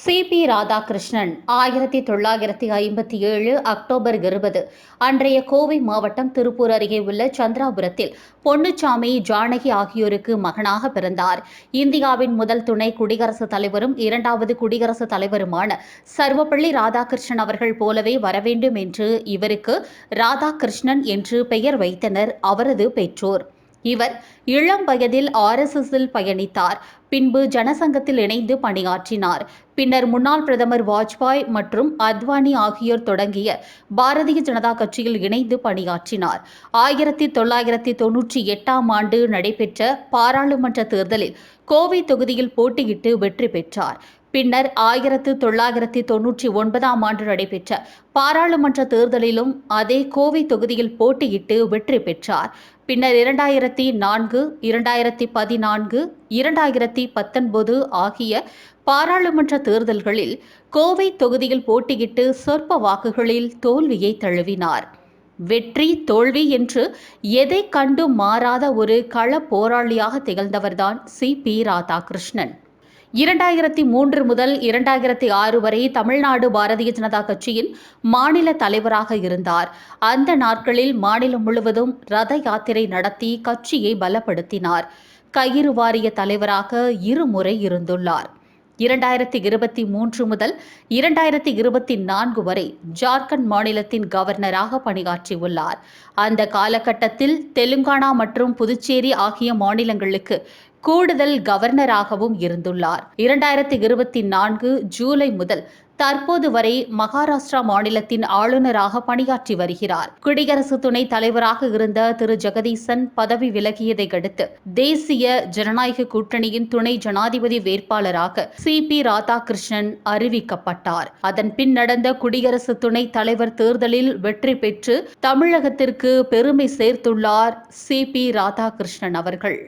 CP. Radhakrishnan 1957 October 20 அன்றைய கோவை மாவட்டம் திருப்பூர் அருகே உள்ள சந்திராபுரத்தில் பொன்னுச்சாமி, ஜானகி ஆகியோருக்கு மகனாக பிறந்தார். இந்தியாவின் முதல் துணை குடியரசுத் தலைவரும் இரண்டாவது குடியரசுத் தலைவருமான சர்வப்பள்ளி ராதாகிருஷ்ணன் அவர்கள் போலவே வரவேண்டும் என்று இவருக்கு ராதாகிருஷ்ணன் என்று பெயர் வைத்தனர் அவரது பெற்றோர். இவர் இளம் வயதில் RSSல் பயணித்தார். பின்பு ஜனசங்கத்தில் இணைந்து பணியாற்றினார். பின்னர் முன்னாள் பிரதமர் வாஜ்பாய் மற்றும் அத்வானி ஆகியோர் தொடங்கிய பாரதிய ஜனதா கட்சியில் இணைந்து பணியாற்றினார். 1998ஆம் ஆண்டு நடைபெற்ற பாராளுமன்ற தேர்தலில் கோவை தொகுதியில் போட்டியிட்டு வெற்றி பெற்றார். பின்னர் 1999ஆம் ஆண்டு நடைபெற்ற பாராளுமன்ற தேர்தலிலும் அதே கோவை தொகுதியில் போட்டியிட்டு வெற்றி பெற்றார். பின்னர் 2004, 2014, 2019 ஆகிய பாராளுமன்ற தேர்தல்களில் கோவை தொகுதியில் போட்டியிட்டு சொற்ப வாக்குகளில் தோல்வியை தழுவினார். வெற்றி தோல்வி என்று எதை கண்டு மாறாத ஒரு கள போராளியாக திகழ்ந்தவர்தான் சி.பி. ராதாகிருஷ்ணன். 2003 முதல் 2006 வரை தமிழ்நாடு பாரதிய ஜனதா கட்சியின் மாநில தலைவராக இருந்தார். அந்த நாட்களில் மாநிலம் முழுவதும் ரத யாத்திரை நடத்தி கட்சியை பலப்படுத்தினார். கயிறு வாரிய தலைவராக இருமுறை இருந்துள்ளார். 2023 முதல் 2024 வரை ஜார்க்கண்ட் மாநிலத்தின் கவர்னராக பணியாற்றியுள்ளார். அந்த காலகட்டத்தில் தெலுங்கானா மற்றும் புதுச்சேரி ஆகிய மாநிலங்களுக்கு கூடுதல் கவர்னராகவும் இருந்துள்ளார். 2024 ஜூலை முதல் தற்போது வரை மகாராஷ்டிரா மாநிலத்தின் ஆளுநராக பணியாற்றி வருகிறார். குடியரசு துணைத் தலைவராக இருந்த திரு ஜெகதீசன் பதவி விலகியதை அடுத்து தேசிய ஜனநாயக கூட்டணியின் துணை ஜனாதிபதி வேட்பாளராக சி.பி. ராதாகிருஷ்ணன் அறிவிக்கப்பட்டார். அதன் பின் நடந்த குடியரசு துணைத் தலைவர் தேர்தலில் வெற்றி பெற்று தமிழகத்திற்கு பெருமை சேர்த்துள்ளார் சி.பி. ராதாகிருஷ்ணன் அவர்கள்.